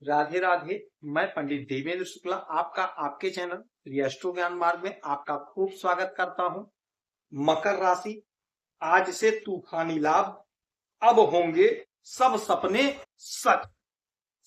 राधे राधे। मैं पंडित देवेंद्र शुक्ला आपका आपके चैनल रियस्ट्रो ज्ञान मार्ग में आपका खूब स्वागत करता हूं। मकर राशि, आज से तूफानी लाभ, अब होंगे सब सपने सच।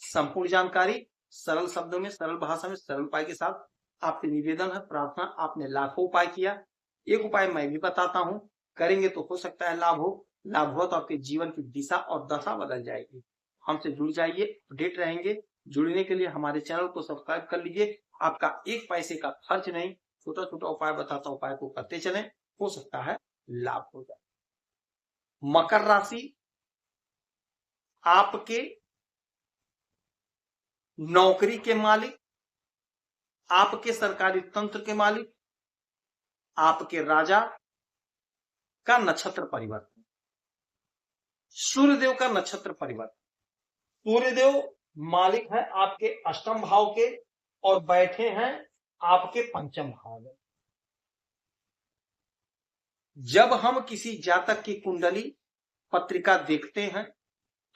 संपूर्ण जानकारी सरल शब्दों में, सरल भाषा में, सरल उपाय के साथ आपसे निवेदन है, प्रार्थना। आपने लाखों उपाय किया, एक उपाय मैं भी बताता हूं, करेंगे तो हो सकता है लाभ हो। लाभ हो तो आपके जीवन की दिशा और दशा बदल जाएगी। हमसे जुड़ जाइए, अपडेट रहेंगे। जुड़ने के लिए हमारे चैनल को सब्सक्राइब कर लीजिए। आपका एक पैसे का खर्च नहीं, छोटा छोटा उपाय बताता हूं, उपाय को करते चलें, हो सकता है लाभ हो जाए। मकर राशि, आपके नौकरी के मालिक, आपके सरकारी तंत्र के मालिक, आपके राजा का नक्षत्र परिवर्तन, सूर्यदेव का नक्षत्र परिवर्तन। सूर्यदेव मालिक है आपके अष्टम भाव के और बैठे हैं आपके पंचम भाव में। जब हम किसी जातक की कुंडली पत्रिका देखते हैं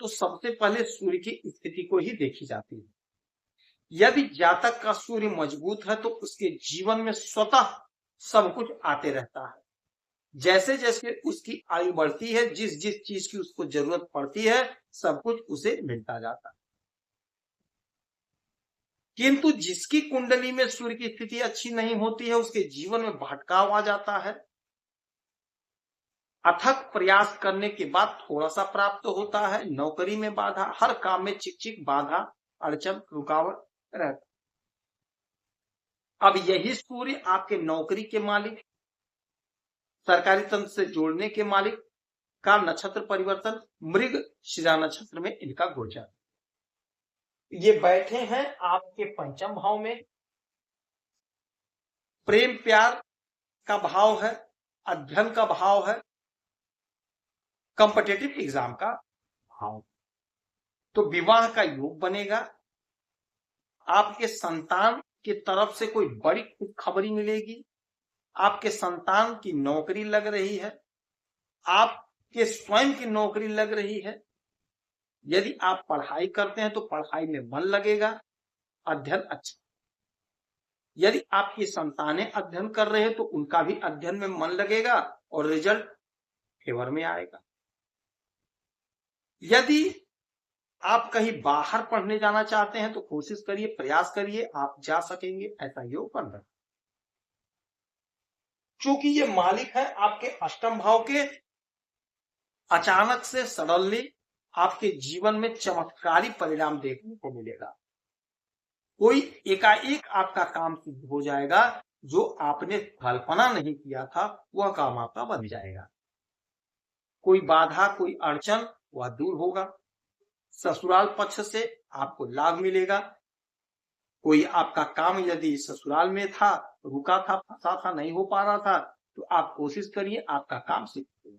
तो सबसे पहले सूर्य की स्थिति को ही देखी जाती है। यदि जातक का सूर्य मजबूत है तो उसके जीवन में स्वतः सब कुछ आते रहता है। जैसे जैसे उसकी आयु बढ़ती है, जिस जिस चीज की उसको जरूरत पड़ती है, सब कुछ उसे मिलता जाता है। किंतु जिसकी कुंडली में सूर्य की स्थिति अच्छी नहीं होती है, उसके जीवन में भटकाव आ जाता है। अथक प्रयास करने के बाद थोड़ा सा प्राप्त होता है, नौकरी में बाधा, हर काम में चिक चिक, बाधा, अड़चन, रुकावट रहता। अब यही सूर्य आपके नौकरी के मालिक, सरकारी तंत्र से जोड़ने के मालिक का नक्षत्र परिवर्तन, मृगशिरा नक्षत्र में इनका गोचर। ये बैठे हैं आपके पंचम भाव में। प्रेम प्यार का भाव है, अध्ययन का भाव है, कॉम्पिटिटिव एग्जाम का भाव। तो विवाह का योग बनेगा। आपके संतान की तरफ से कोई बड़ी खुशखबरी मिलेगी। आपके संतान की नौकरी लग रही है, आपके स्वयं की नौकरी लग रही है। यदि आप पढ़ाई करते हैं तो पढ़ाई में मन लगेगा, अध्ययन अच्छा। यदि आपकी संतानें अध्ययन कर रहे हैं तो उनका भी अध्ययन में मन लगेगा और रिजल्ट फेवर में आएगा। यदि आप कहीं बाहर पढ़ने जाना चाहते हैं तो कोशिश करिए, प्रयास करिए, आप जा सकेंगे, ऐसा योग बन रहा है। चूंकि ये मालिक है आपके अष्टम भाव के, अचानक से सडनली आपके जीवन में चमत्कारी परिणाम देखने को मिलेगा। कोई एकाएक आपका काम सिद्ध हो जाएगा, जो आपने कल्पना नहीं किया था वह काम आपका बन जाएगा। कोई बाधा, कोई अड़चन, वह दूर होगा। ससुराल पक्ष से आपको लाभ मिलेगा। कोई आपका काम यदि ससुराल में था, रुका था, फंसा था, नहीं हो पा रहा था, तो आप कोशिश करिए, आपका काम सिद्ध होगा।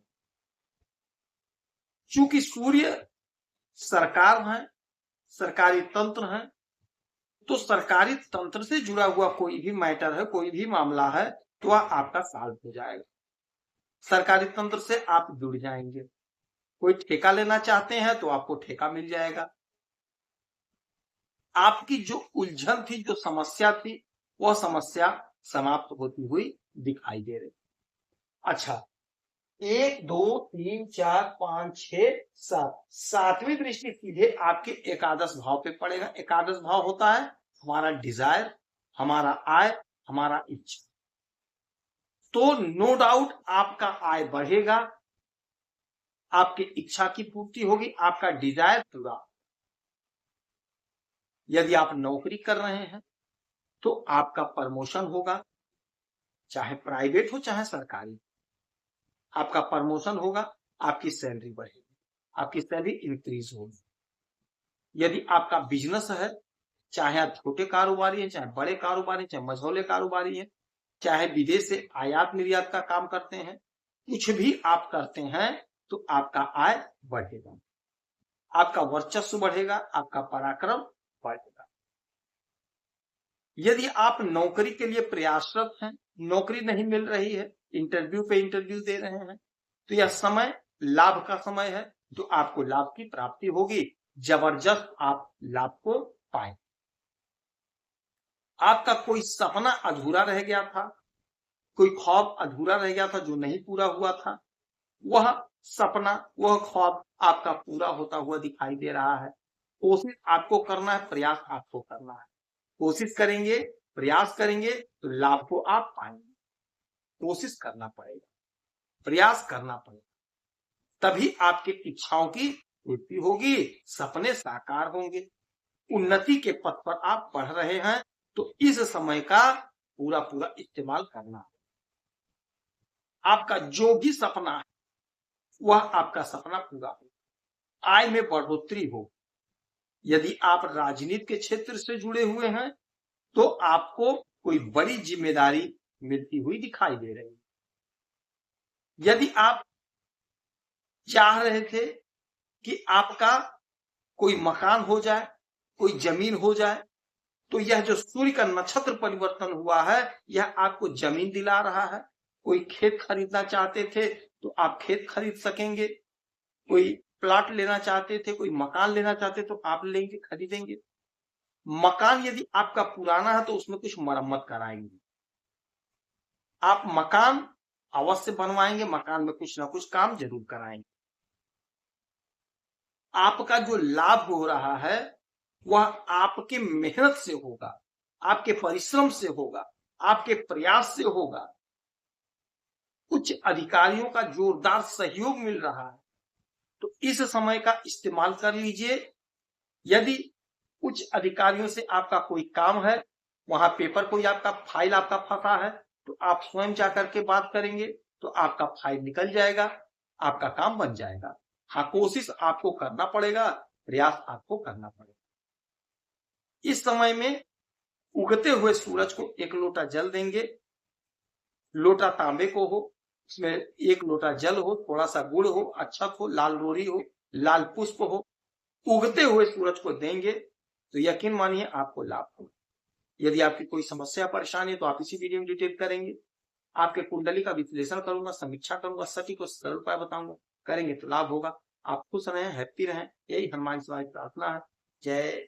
चूंकि सूर्य सरकार है, सरकारी तंत्र है, तो सरकारी तंत्र से जुड़ा हुआ कोई भी मैटर है, कोई भी मामला है, तो वह आपका सॉल्व हो जाएगा। सरकारी तंत्र से आप जुड़ जाएंगे। कोई ठेका लेना चाहते हैं तो आपको ठेका मिल जाएगा। आपकी जो उलझन थी, जो समस्या थी, वह समस्या समाप्त होती हुई दिखाई दे रही। अच्छा, 1 2 3 4 5 6 7, सातवीं दृष्टि सीधे आपके एकादश भाव पे पड़ेगा। एकादश भाव होता है हमारा डिजायर, हमारा आय, हमारा इच्छा। तो नो डाउट आपका आय बढ़ेगा, आपकी इच्छा की पूर्ति होगी, आपका डिजायर पूरा। यदि आप नौकरी कर रहे हैं तो आपका प्रमोशन होगा, चाहे प्राइवेट हो चाहे सरकारी। आपका प्रमोशन होगा, आपकी सैलरी बढ़ेगी, आपकी सैलरी इंक्रीज होगी। यदि आपका बिजनेस है, चाहे आप छोटे कारोबारी हैं, चाहे बड़े कारोबारी, चाहे मझौले कारोबारी हैं, चाहे विदेश से आयात निर्यात का काम करते हैं, कुछ भी आप करते हैं तो आपका आय बढ़ेगा, आपका वर्चस्व बढ़ेगा, आपका पराक्रम बढ़ेगा। यदि आप नौकरी के लिए प्रयासरत हैं, नौकरी नहीं मिल रही है, इंटरव्यू पे इंटरव्यू दे रहे हैं, तो यह समय लाभ का समय है, जो आपको लाभ की प्राप्ति होगी। जबरदस्त आप लाभ को पाए। आपका कोई सपना अधूरा रह गया था, कोई ख्वाब अधूरा रह गया था जो नहीं पूरा हुआ था, वह सपना, वह ख्वाब आपका पूरा होता हुआ दिखाई दे रहा है। कोशिश आपको करना है, प्रयास आपको करना है। कोशिश करेंगे, प्रयास करेंगे तो लाभ को आप पाएंगे। कोशिश करना पड़ेगा, प्रयास करना पड़ेगा, तभी आपकी इच्छाओं की पूर्ति होगी, सपने साकार होंगे, उन्नति के पथ पर आप बढ़ रहे हैं। तो इस समय का पूरा पूरा इस्तेमाल करना है। आपका जो भी सपना है वह आपका सपना पूरा हो, आय में बढ़ोतरी हो। यदि आप राजनीति के क्षेत्र से जुड़े हुए हैं तो आपको कोई बड़ी जिम्मेदारी मिलती हुई दिखाई दे रही है। यदि आप चाह रहे थे कि आपका कोई मकान हो जाए, कोई जमीन हो जाए, तो यह जो सूर्य का नक्षत्र परिवर्तन हुआ है यह आपको जमीन दिला रहा है। कोई खेत खरीदना चाहते थे तो आप खेत खरीद सकेंगे, कोई प्लॉट लेना चाहते थे, कोई मकान लेना चाहते तो आप लेंगे, खरीदेंगे। मकान यदि आपका पुराना है तो उसमें कुछ मरम्मत कराएंगे, आप मकान अवश्य बनवाएंगे, मकान में कुछ ना कुछ काम जरूर कराएंगे। आपका जो लाभ हो रहा है वह आपके मेहनत से होगा, आपके परिश्रम से होगा, आपके प्रयास से होगा। उच्च अधिकारियों का जोरदार सहयोग मिल रहा है, तो इस समय का इस्तेमाल कर लीजिए। यदि उच्च अधिकारियों से आपका कोई काम है, वहां पेपर कोई आपका फाइल आपका फंसा है, तो आप स्वयं जाकर के बात करेंगे तो आपका फाइल निकल जाएगा, आपका काम बन जाएगा। हाँ, कोशिश आपको करना पड़ेगा, प्रयास आपको करना पड़ेगा। इस समय में उगते हुए सूरज को एक लोटा जल देंगे, लोटा तांबे को हो, उसमें एक लोटा जल हो, थोड़ा सा गुड़ हो, अक्षत हो, लाल रोरी हो, लाल पुष्प हो, उगते हुए सूरज को देंगे तो यकीन मानिए आपको लाभ होगा। यदि आपकी कोई समस्या परेशानी है तो आप इसी वीडियो में डिटेल करेंगे। आपके कुंडली का विश्लेषण करूंगा, समीक्षा करूंगा, सटीक और सरल उपाय बताऊंगा, करेंगे तो लाभ होगा। आप खुश रहें, हैप्पी रहें, यही हनुमान स्वामी प्रार्थना है। जय